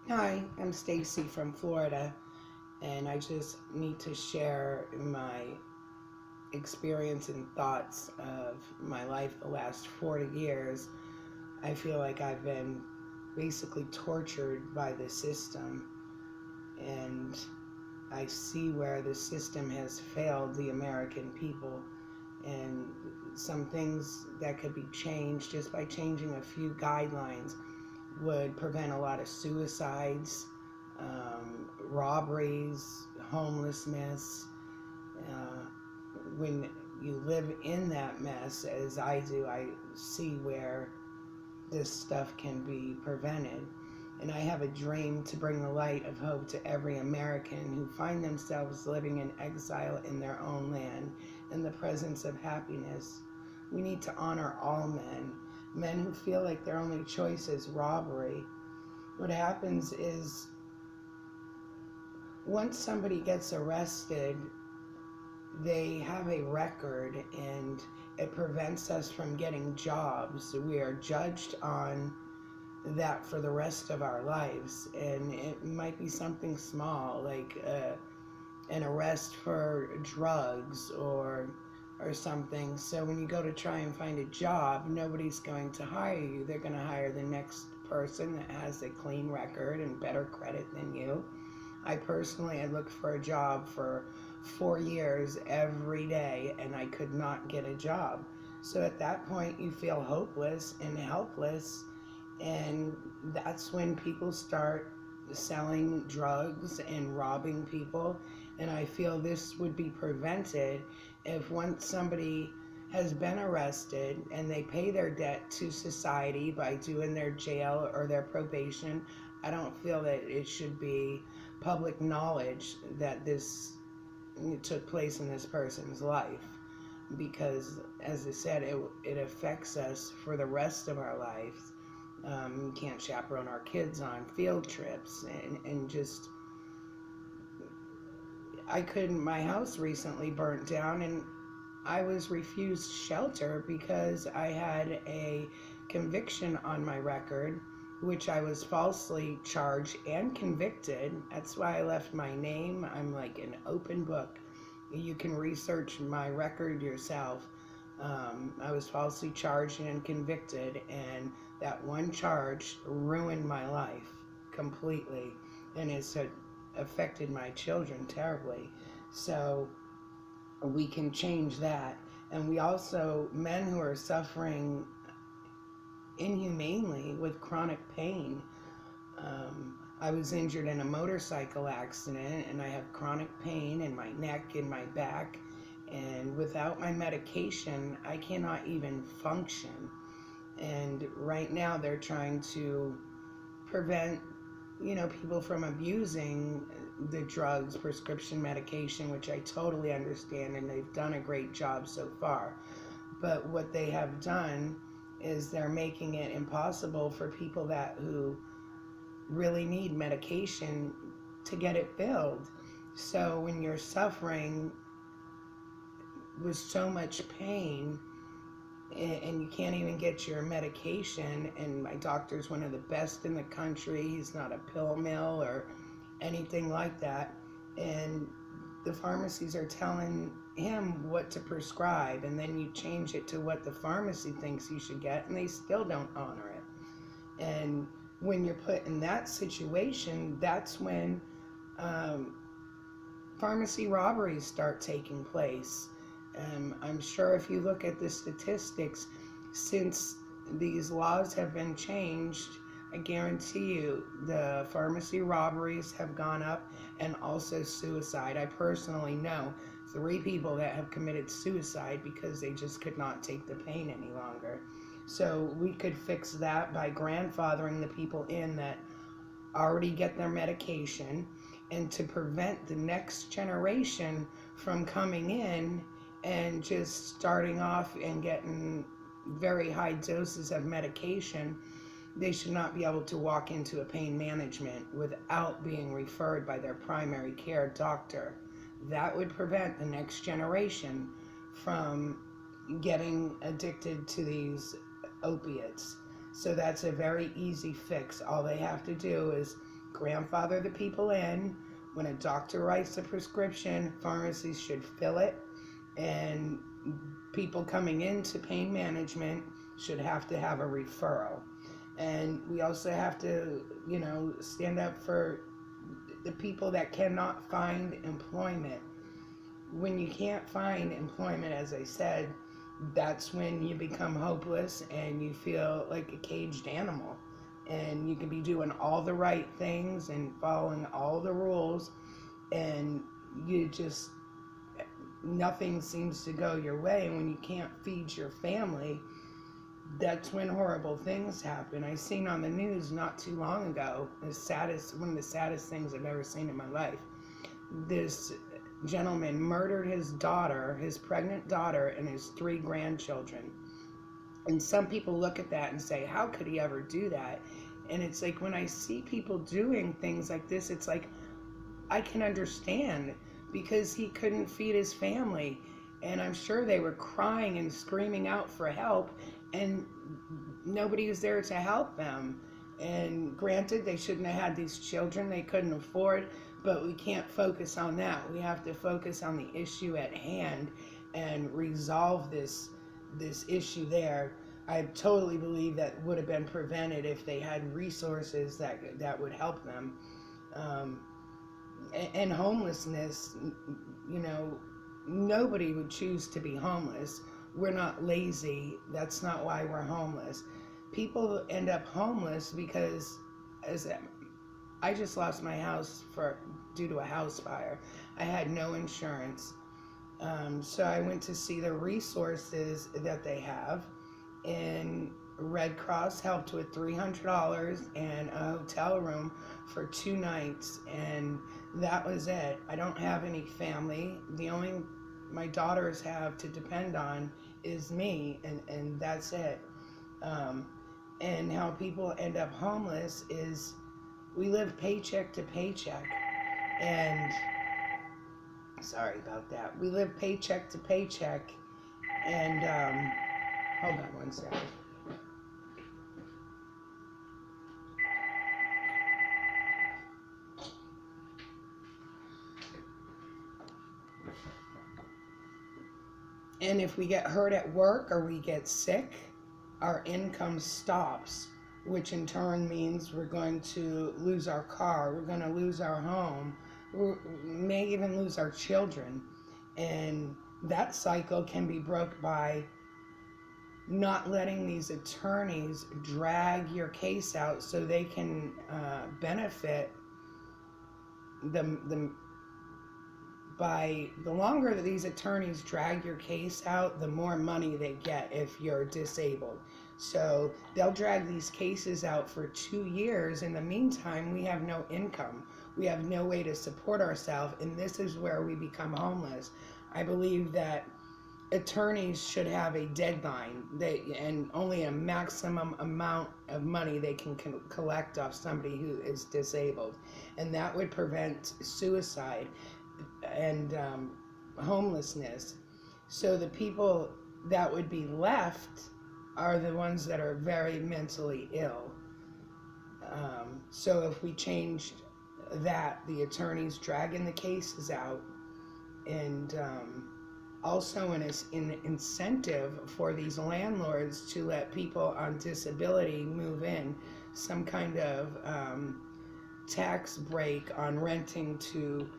Hi, I'm Stacy from Florida, and I just need to share my experience and thoughts of my life the last 40 years. I feel like I've been basically tortured by the system, and I see where the system has failed the American people, and some things that could be changed just by changing a few guidelines would prevent a lot of suicides, robberies, homelessness. Uh, when you live in that mess, as I do, I see where this stuff can be prevented. And I have a dream to bring the light of hope to every American who find themselves living in exile in their own land in the presence of happiness. We need to honor all men, men who feel like their only choice is robbery. What happens is once somebody gets arrested, they have a record and it prevents us from getting jobs. We are judged on that for the rest of our lives, and it might be something small like an arrest for drugs or something. So when you go to try and find a job, nobody's going to hire you. They're going to hire the next person that has a clean record and better credit than you. I personally had looked for a job for 4 years every day, and I could not get a job. So at that point, you feel hopeless and helpless, and that's when people start selling drugs and robbing people. And I feel this would be prevented if once somebody has been arrested and they pay their debt to society by doing their jail or their probation. I don't feel that it should be public knowledge that this took place in this person's life, because as I said, it affects us for the rest of our lives. We can't chaperone our kids on field trips, and just I couldn't. My house recently burnt down, and I was refused shelter because I had a conviction on my record, which I was falsely charged and convicted. That's why I left my name. I'm like an open book. You can research my record yourself. I was falsely charged and convicted, and that one charge ruined my life completely, and it's affected my children terribly. So we can change that. And we also, men who are suffering inhumanely with chronic pain. I was injured in a motorcycle accident, and I have chronic pain in my neck and my back. And without my medication, I cannot even function. And right now, they're trying to prevent, people from abusing the drugs, prescription medication, which I totally understand, and they've done a great job so far. But what they have done is they're making it impossible for people who really need medication to get it filled. So when you're suffering with so much pain and you can't even get your medication, and my doctor's one of the best in the country, he's not a pill mill or anything like that, and the pharmacies are telling him what to prescribe, and then you change it to what the pharmacy thinks you should get, and they still don't honor it. And when you're put in that situation, that's when pharmacy robberies start taking place. I'm sure if you look at the statistics, since these laws have been changed, I guarantee you the pharmacy robberies have gone up, and also suicide. I personally know 3 people that have committed suicide because they just could not take the pain any longer. So we could fix that by grandfathering the people in that already get their medication, and to prevent the next generation from coming in and just starting off and getting very high doses of medication. They should not be able to walk into a pain management without being referred by their primary care doctor. That would prevent the next generation from getting addicted to these opiates. So that's a very easy fix. All they have to do is grandfather the people in. When a doctor writes a prescription, pharmacies should fill it, and people coming into pain management should have to have a referral. And we also have to, stand up for the people that cannot find employment. When you can't find employment, as I said, that's when you become hopeless and you feel like a caged animal. And you can be doing all the right things and following all the rules, and nothing seems to go your way. And when you can't feed your family, that's when horrible things happen. I seen on the news not too long ago, one of the saddest things I've ever seen in my life. This gentleman murdered his daughter, his pregnant daughter, and his 3 grandchildren. And some people look at that and say, how could he ever do that? And it's like, when I see people doing things like this, it's like, I can understand, because he couldn't feed his family. And I'm sure they were crying and screaming out for help, and nobody was there to help them. And granted, they shouldn't have had these children they couldn't afford, but we can't focus on that. We have to focus on the issue at hand and resolve this issue there. I totally believe that would have been prevented if they had resources that would help them. And homelessness, nobody would choose to be homeless. We're not lazy. That's not why we're homeless. People end up homeless because, I just lost my house due to a house fire. I had no insurance. So I went to see the resources that they have, and Red Cross helped with $300 and a hotel room for 2 nights, and that was it. I don't have any family. The only my daughters have to depend on is me, and that's it. And how people end up homeless is, we live paycheck to paycheck, and sorry about that. We live paycheck to paycheck, and hold on one second. And if we get hurt at work or we get sick, our income stops, which in turn means we're going to lose our car, we're going to lose our home, we may even lose our children. And that cycle can be broke by not letting these attorneys drag your case out so they can benefit by the longer that these attorneys drag your case out, the more money they get if you're disabled. So they'll drag these cases out for 2 years. In the meantime, we have no income. We have no way to support ourselves, and this is where we become homeless. I believe that attorneys should have a deadline, and only a maximum amount of money they can collect off somebody who is disabled, and that would prevent suicide and homelessness. So the people that would be left are the ones that are very mentally ill. So if we changed that, the attorneys dragging the cases out, and also an incentive for these landlords to let people on disability move in, some kind of tax break on renting to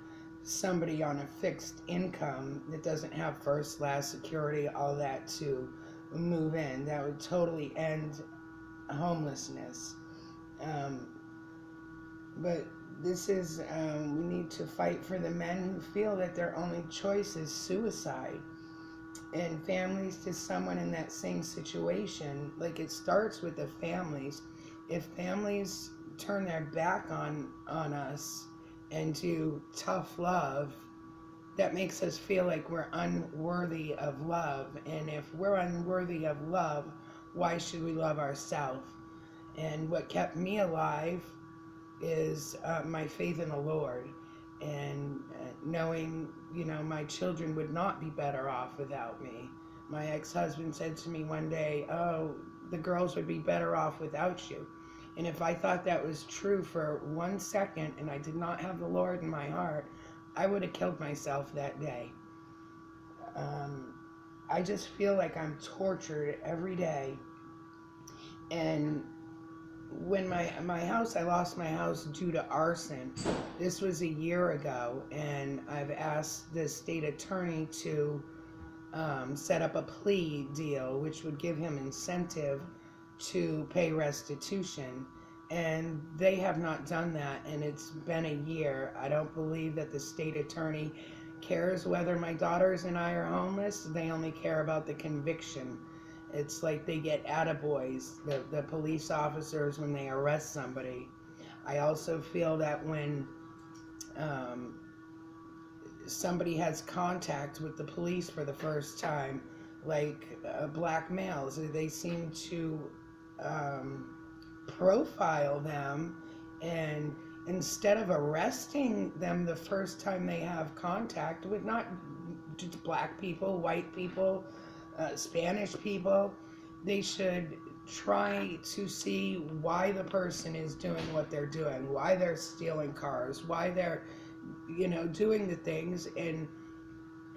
somebody on a fixed income that doesn't have first, last, security, all that, to move in. That would totally end homelessness. But this is, we need to fight for the men who feel that their only choice is suicide, and families to someone in that same situation. Like, it starts with the families. If families turn their back on us and do tough love, that makes us feel like we're unworthy of love. And if we're unworthy of love, why should we love ourselves? And what kept me alive is my faith in the Lord, and knowing, my children would not be better off without me. My ex-husband said to me one day, "Oh, the girls would be better off without you." And if I thought that was true for 1 second and I did not have the Lord in my heart, I would have killed myself that day. I just feel like I'm tortured every day. And when my house, I lost my house due to arson. This was a year ago, and I've asked the state attorney to set up a plea deal, which would give him incentive to pay restitution. And they have not done that, and it's been a year. I don't believe that the state attorney cares whether my daughters and I are homeless. They only care about the conviction. It's like they get attaboys, the police officers, when they arrest somebody. I also feel that when somebody has contact with the police for the first time, like black males, they seem to profile them, and instead of arresting them the first time they have contact with not just black people, white people, Spanish people, they should try to see why the person is doing what they're doing, why they're stealing cars, why they're, doing the things, and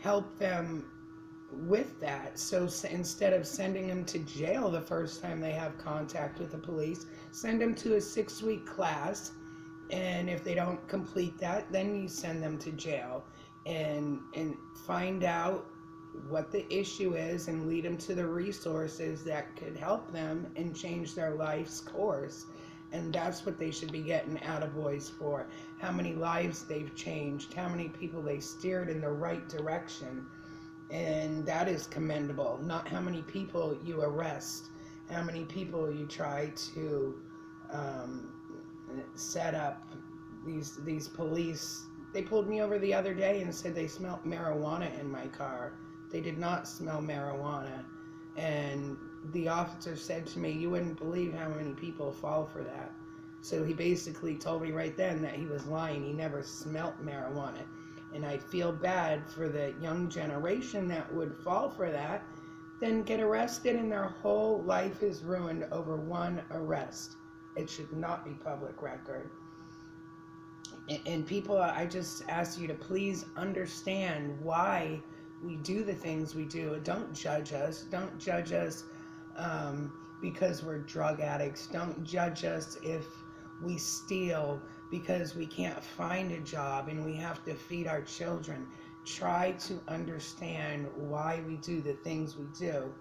help them with that. So instead of sending them to jail the first time they have contact with the police, send them to a 6-week class, and if they don't complete that, then you send them to jail, and find out what the issue is and lead them to the resources that could help them and change their life's course. And that's what they should be getting attaboys for. How many lives they've changed, how many people they steered in the right direction. And that is commendable. Not how many people you arrest, how many people you try to set up. These police, they pulled me over the other day and said they smelled marijuana in my car. They did not smell marijuana. And the officer said to me, "You wouldn't believe how many people fall for that." So he basically told me right then that he was lying. He never smelt marijuana. And I feel bad for the young generation that would fall for that, then get arrested and their whole life is ruined over one arrest. It should not be public record. And people, I just ask you to please understand why we do the things we do. Don't judge us. Don't judge us because we're drug addicts. Don't judge us if we steal because we can't find a job and we have to feed our children. Try to understand why we do the things we do.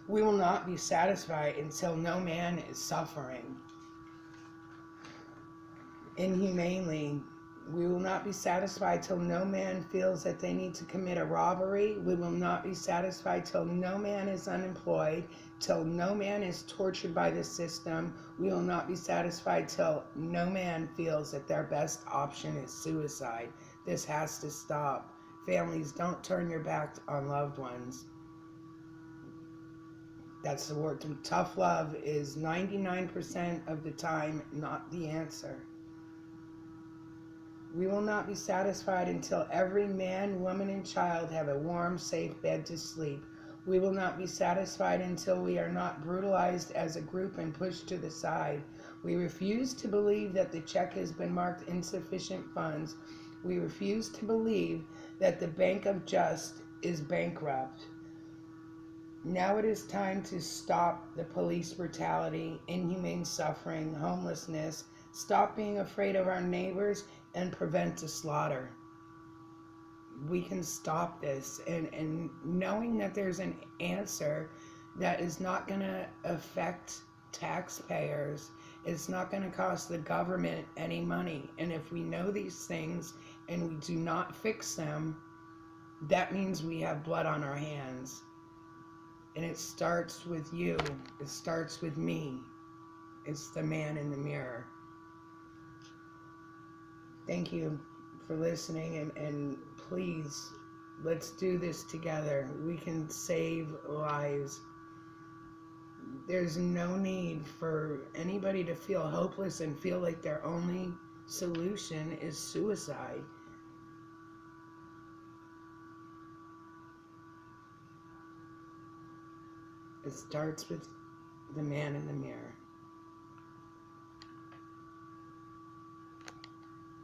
We will not be satisfied until no man is suffering inhumanely. We will not be satisfied till no man feels that they need to commit a robbery. We will not be satisfied till no man is unemployed, till no man is tortured by the system. We will not be satisfied till no man feels that their best option is suicide. This has to stop. Families, don't turn your back on loved ones. That's the word. Tough love is 99% of the time not the answer. We will not be satisfied until every man, woman, and child have a warm, safe bed to sleep. We will not be satisfied until we are not brutalized as a group and pushed to the side. We refuse to believe that the check has been marked insufficient funds. We refuse to believe that the Bank of Just is bankrupt. Now it is time to stop the police brutality, inhumane suffering, homelessness. Stop being afraid of our neighbors and prevent the slaughter. We can stop this, and knowing that there's an answer that is not going to affect taxpayers, it's not going to cost the government any money. And if we know these things and we do not fix them, that means we have blood on our hands. And it starts with you. It starts with me. It's the man in the mirror. Thank you for listening, and please, let's do this together. We can save lives. There's no need for anybody to feel hopeless and feel like their only solution is suicide. It starts with the man in the mirror.